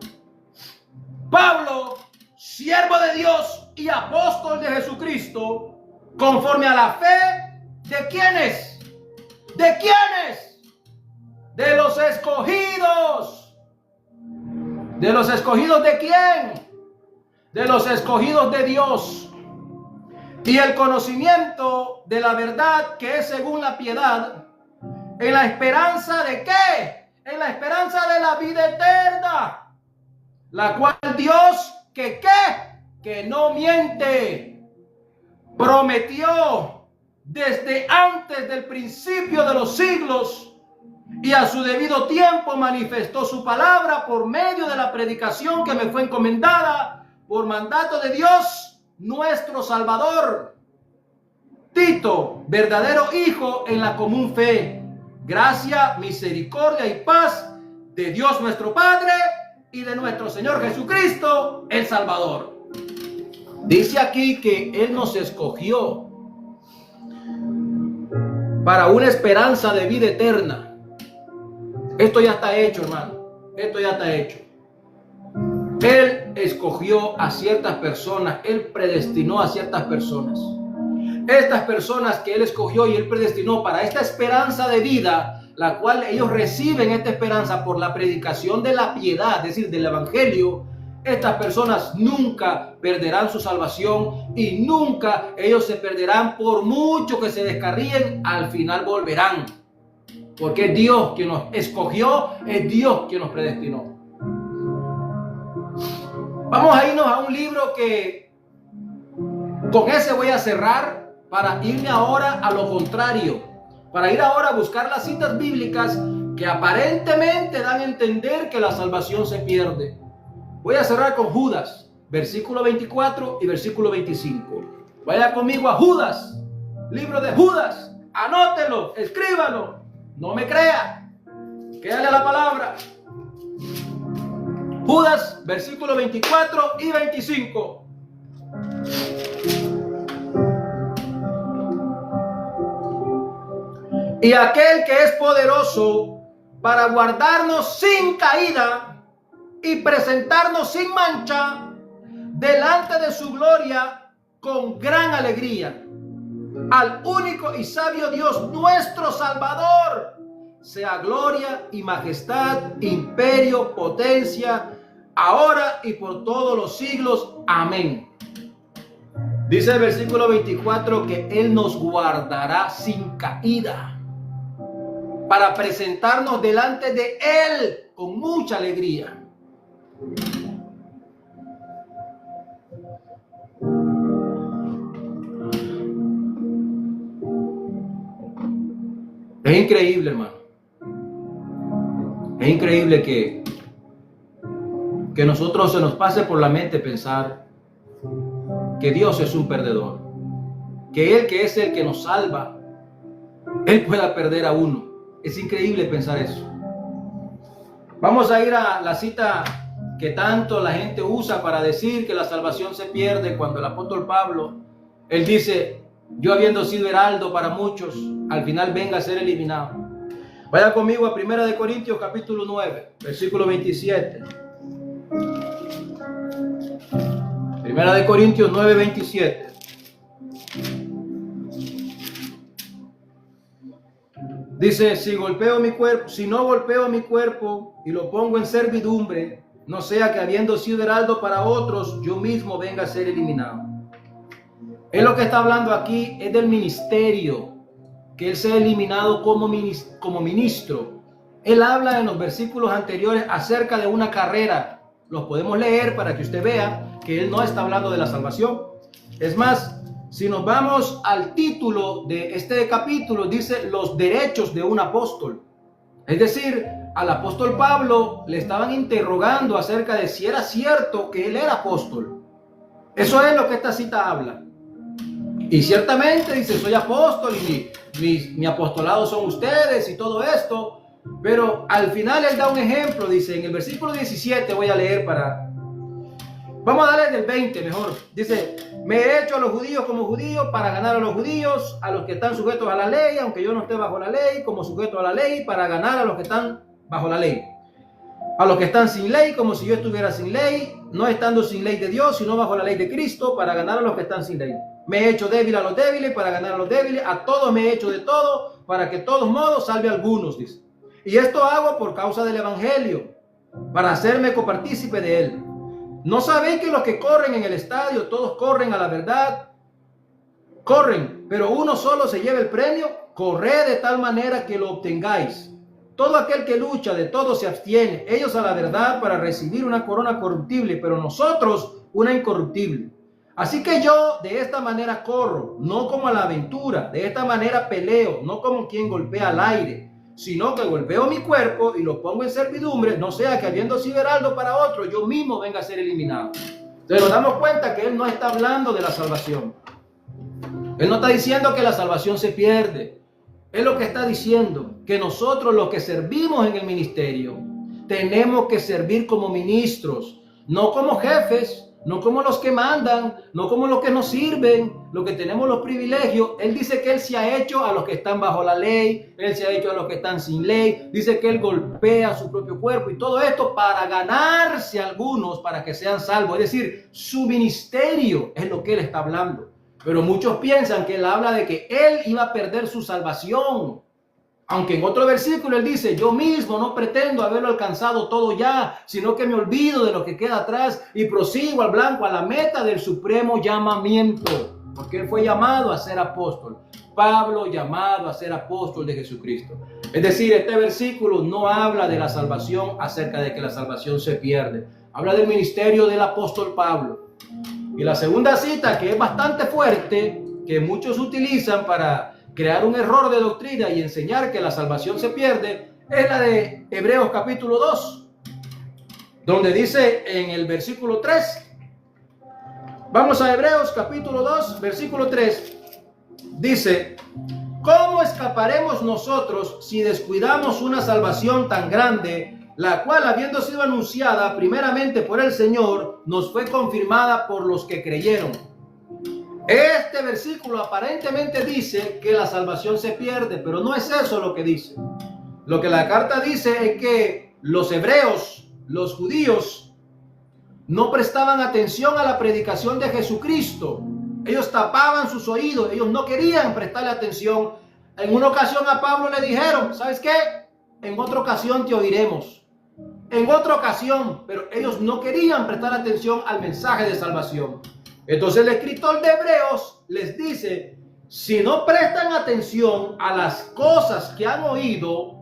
Pablo, siervo de Dios y apóstol de Jesucristo, conforme a la fe de ¿quiénes? ¿De quiénes? De los escogidos. ¿De los escogidos de quién? De los escogidos de Dios. Y el conocimiento de la verdad que es según la piedad, en la esperanza de ¿qué? En la esperanza de la vida eterna, la cual Dios, que ¿qué? Que no miente, prometió desde antes del principio de los siglos y a su debido tiempo manifestó su palabra por medio de la predicación que me fue encomendada por mandato de Dios, nuestro Salvador. Tito, verdadero hijo en la común fe, gracia, misericordia y paz de Dios nuestro Padre y de nuestro Señor Jesucristo, el Salvador. Dice aquí que Él nos escogió para una esperanza de vida eterna. Esto ya está hecho, hermano. Esto ya está hecho. Él escogió a ciertas personas. Él predestinó a ciertas personas. Estas personas que Él escogió y Él predestinó para esta esperanza de vida, la cual ellos reciben esta esperanza por la predicación de la piedad, es decir, del evangelio. Estas personas nunca perderán su salvación y nunca ellos se perderán, por mucho que se descarríen, al final volverán. Porque es Dios quien nos escogió, es Dios quien nos predestinó. Vamos a irnos a un libro que con ese voy a cerrar para irme ahora a lo contrario. Para ir ahora a buscar las citas bíblicas que aparentemente dan a entender que la salvación se pierde. Voy a cerrar con Judas, versículo 24 y versículo 25. Vaya conmigo a Judas, libro de Judas. Anótelo, escríbalo. No me crea. Quédale a la palabra. Judas, versículo 24 y 25. Y aquel que es poderoso para guardarnos sin caída y presentarnos sin mancha delante de su gloria con gran alegría, al único y sabio Dios nuestro Salvador, sea gloria y majestad, imperio, potencia, ahora y por todos los siglos. Amén. Dice el versículo 24 que Él nos guardará sin caída para presentarnos delante de Él con mucha alegría. Es increíble, hermano. Es increíble que nosotros se nos pase por la mente pensar que Dios es un perdedor, que Él, que es el que nos salva, Él pueda perder a uno. Es increíble pensar eso. Vamos a ir a la cita que tanto la gente usa para decir que la salvación se pierde, cuando el apóstol Pablo, él dice: yo habiendo sido heraldo para muchos, al final venga a ser eliminado. Vaya conmigo a 1 Corintios capítulo 9, versículo 27. 1 Corintios 9, 27. Dice, si no golpeo mi cuerpo y lo pongo en servidumbre, no sea que habiendo sido heraldo para otros, yo mismo venga a ser eliminado. Es lo que está hablando aquí, es del ministerio, que él sea eliminado como ministro. Él habla en los versículos anteriores acerca de una carrera. Los podemos leer para que usted vea que él no está hablando de la salvación. Es más, si nos vamos al título de este capítulo, dice los derechos de un apóstol. Es decir, al apóstol Pablo le estaban interrogando acerca de si era cierto que él era apóstol. Eso es lo que esta cita habla. Y ciertamente dice, soy apóstol y mi apostolado son ustedes y todo esto. Pero al final él da un ejemplo, dice en el versículo 17, voy a leer vamos a darle del 20 mejor. Dice, me he hecho a los judíos como judíos para ganar a los judíos, a los que están sujetos a la ley, aunque yo no esté bajo la ley, como sujeto a la ley, para ganar a los que están bajo la ley. A los que están sin ley, como si yo estuviera sin ley, no estando sin ley de Dios, sino bajo la ley de Cristo, para ganar a los que están sin ley. Me he hecho débil a los débiles, para ganar a los débiles, a todos me he hecho de todo, para que de todos modos salve a algunos, dice. Y esto hago por causa del evangelio, para hacerme copartícipe de él. ¿No sabéis que los que corren en el estadio, todos corren a la verdad? Corren, pero uno solo se lleva el premio. Corred de tal manera que lo obtengáis. Todo aquel que lucha, de todo se abstiene. Ellos a la verdad para recibir una corona corruptible, pero nosotros una incorruptible. Así que yo de esta manera corro, no como a la aventura. De esta manera peleo, no como quien golpea al aire, sino que golpeo mi cuerpo y lo pongo en servidumbre, no sea que habiendo sido heraldo para otro, yo mismo venga a ser eliminado. Entonces nos damos cuenta que él no está hablando de la salvación. Él no está diciendo que la salvación se pierde. Es lo que está diciendo, que nosotros los que servimos en el ministerio, tenemos que servir como ministros, no como jefes, no como los que mandan, no como los que nos sirven, los que tenemos los privilegios. Él dice que él se ha hecho a los que están bajo la ley, él se ha hecho a los que están sin ley, dice que él golpea su propio cuerpo y todo esto para ganarse a algunos para que sean salvos. Es decir, su ministerio es lo que él está hablando. Pero muchos piensan que él habla de que él iba a perder su salvación. Aunque en otro versículo él dice, yo mismo no pretendo haberlo alcanzado todo ya, sino que me olvido de lo que queda atrás y prosigo al blanco, a la meta del supremo llamamiento. Porque él fue llamado a ser apóstol. Pablo llamado a ser apóstol de Jesucristo. Es decir, este versículo no habla de la salvación acerca de que la salvación se pierde. Habla del ministerio del apóstol Pablo. Y la segunda cita, que es bastante fuerte, que muchos utilizan para crear un error de doctrina y enseñar que la salvación se pierde, es la de Hebreos capítulo 2, donde dice en el versículo 3, vamos a Hebreos capítulo 2, versículo 3, dice, ¿cómo escaparemos nosotros si descuidamos una salvación tan grande, la cual habiendo sido anunciada primeramente por el Señor, nos fue confirmada por los que creyeron? Este versículo aparentemente dice que la salvación se pierde, pero no es eso lo que dice. Lo que la carta dice es que los hebreos, los judíos, no prestaban atención a la predicación de Jesucristo. Ellos tapaban sus oídos, ellos no querían prestarle atención. En una ocasión a Pablo le dijeron, ¿sabes qué? En otra ocasión te oiremos. En otra ocasión, pero ellos no querían prestar atención al mensaje de salvación. Entonces el escritor de Hebreos les dice, si no prestan atención a las cosas que han oído,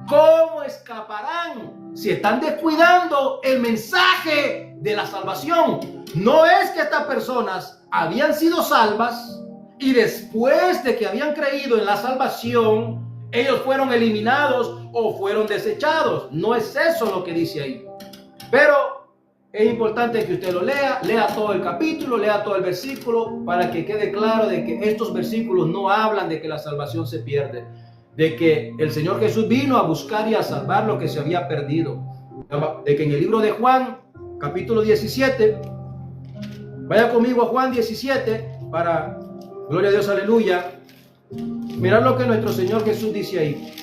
¿cómo escaparán si están descuidando el mensaje de la salvación? No es que estas personas habían sido salvas y después de que habían creído en la salvación, ellos fueron eliminados o fueron desechados. No es eso lo que dice ahí. Pero es importante que usted lo lea todo el capítulo, lea todo el versículo, para que quede claro de que estos versículos no hablan de que la salvación se pierde, de que el Señor Jesús vino a buscar y a salvar lo que se había perdido. De que en el libro de Juan, capítulo 17, vaya conmigo a Juan 17, para, gloria a Dios, aleluya, mirad lo que nuestro Señor Jesús dice ahí.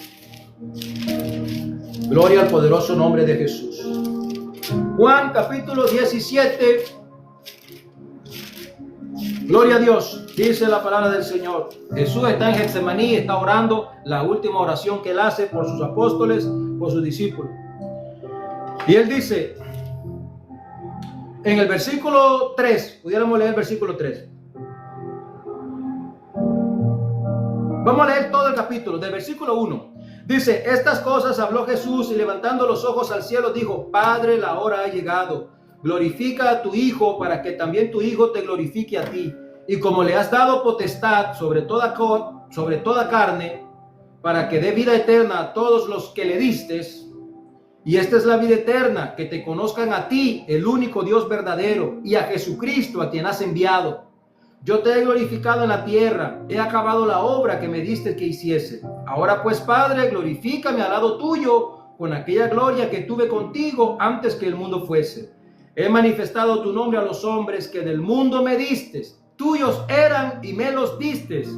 Gloria al poderoso nombre de Jesús. Juan capítulo 17, Gloria a Dios. Dice la palabra del Señor. Jesús está en Getsemaní, está orando la última oración que él hace por sus apóstoles, por sus discípulos. Y él dice en el versículo 3, pudiéramos leer el versículo 3. Vamos a leer todo el capítulo, del versículo 1. Dice, estas cosas habló Jesús y levantando los ojos al cielo dijo, Padre, la hora ha llegado. Glorifica a tu Hijo para que también tu Hijo te glorifique a ti. Y como le has dado potestad sobre toda carne, para que dé vida eterna a todos los que le distes. Y esta es la vida eterna, que te conozcan a ti, el único Dios verdadero, y a Jesucristo a quien has enviado. Yo te he glorificado en la tierra, he acabado la obra que me diste que hiciese. Ahora pues, Padre, glorifícame al lado tuyo con aquella gloria que tuve contigo antes que el mundo fuese. He manifestado tu nombre a los hombres que del mundo me distes. Tuyos eran y me los distes,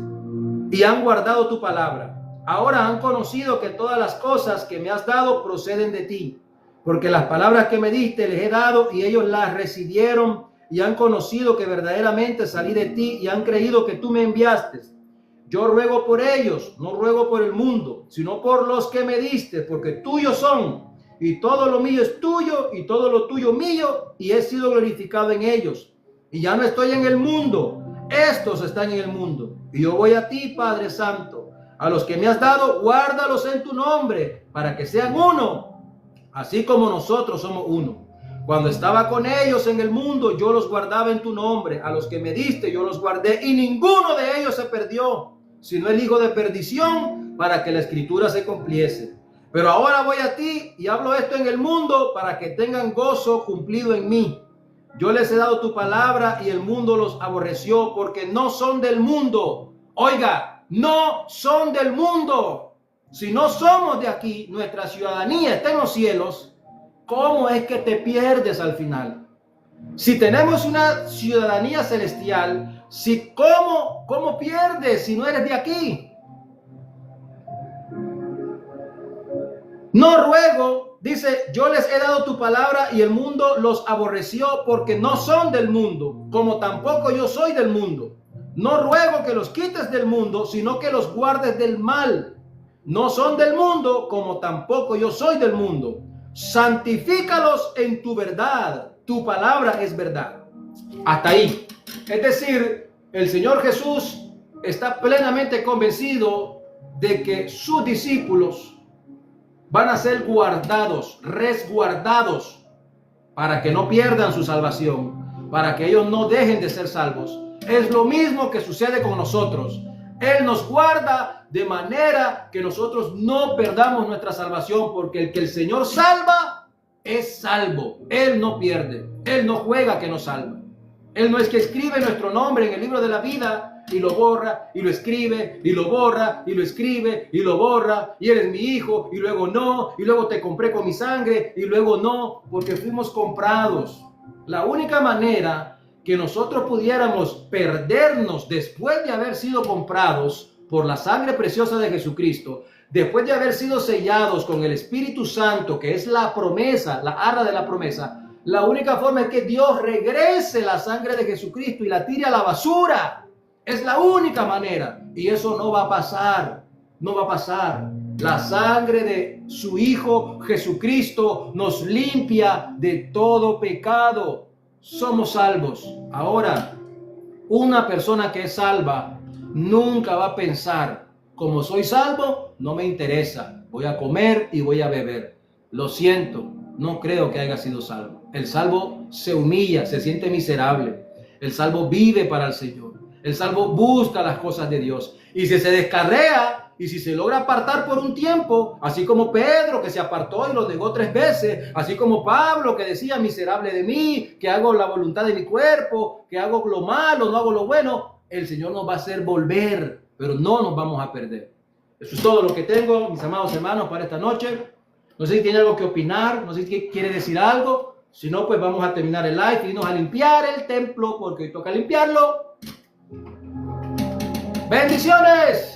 y han guardado tu palabra. Ahora han conocido que todas las cosas que me has dado proceden de ti, porque las palabras que me diste les he dado y ellos las recibieron y han conocido que verdaderamente salí de ti y han creído que tú me enviaste. Yo ruego por ellos, no ruego por el mundo, sino por los que me diste, porque tuyos son, y todo lo mío es tuyo, y todo lo tuyo mío, y he sido glorificado en ellos. Y ya no estoy en el mundo, estos están en el mundo, y yo voy a ti, Padre Santo. A los que me has dado, guárdalos en tu nombre, para que sean uno, así como nosotros somos uno. Cuando estaba con ellos en el mundo, yo los guardaba en tu nombre. A los que me diste, yo los guardé, y ninguno de ellos se perdió, sino el hijo de perdición, para que la escritura se cumpliese. Pero ahora voy a ti y hablo esto en el mundo, para que tengan gozo cumplido en mí. Yo les he dado tu palabra, y el mundo los aborreció, porque no son del mundo. Oiga, no son del mundo. Si no somos de aquí, nuestra ciudadanía está en los cielos. ¿Cómo es que te pierdes al final? Si tenemos una ciudadanía celestial, ¿cómo pierdes si no eres de aquí? No ruego, dice, yo les he dado tu palabra y el mundo los aborreció porque no son del mundo, como tampoco yo soy del mundo. No ruego que los quites del mundo, sino que los guardes del mal. No son del mundo, como tampoco yo soy del mundo. Santifícalos en tu verdad. Tu palabra es verdad. Hasta ahí. Es decir, el Señor Jesús está plenamente convencido de que sus discípulos van a ser guardados, resguardados, para que no pierdan su salvación, para que ellos no dejen de ser salvos. Es lo mismo que sucede con nosotros. Él nos guarda de manera que nosotros no perdamos nuestra salvación, porque el que el Señor salva es salvo. Él no pierde. Él no juega que nos salva. Él no es que escribe nuestro nombre en el libro de la vida y lo borra y lo escribe y lo borra y lo escribe y lo borra, y eres mi hijo y luego no, y luego te compré con mi sangre y luego no, porque fuimos comprados. La única manera que nosotros pudiéramos perdernos después de haber sido comprados por la sangre preciosa de Jesucristo, después de haber sido sellados con el Espíritu Santo, que es la promesa, la arra de la promesa, la única forma es que Dios regrese la sangre de Jesucristo y la tire a la basura. Es la única manera. Y eso no va a pasar. No va a pasar. La sangre de su Hijo Jesucristo nos limpia de todo pecado. Somos salvos. Ahora, una persona que es salva nunca va a pensar, como soy salvo, no me interesa, voy a comer y voy a beber. Lo siento, no creo que haya sido salvo. El salvo se humilla, se siente miserable. El salvo vive para el Señor. El salvo busca las cosas de Dios. Y si se descarrea, y si se logra apartar por un tiempo, así como Pedro, que se apartó y lo negó 3 veces, así como Pablo, que decía, miserable de mí, que hago la voluntad de mi cuerpo, que hago lo malo, no hago lo bueno, el Señor nos va a hacer volver, pero no nos vamos a perder. Eso es todo lo que tengo, mis amados hermanos, para esta noche. No sé si tiene algo que opinar, no sé si quiere decir algo. Si no, pues vamos a terminar el live y irnos a limpiar el templo, porque hoy toca limpiarlo. ¡Bendiciones!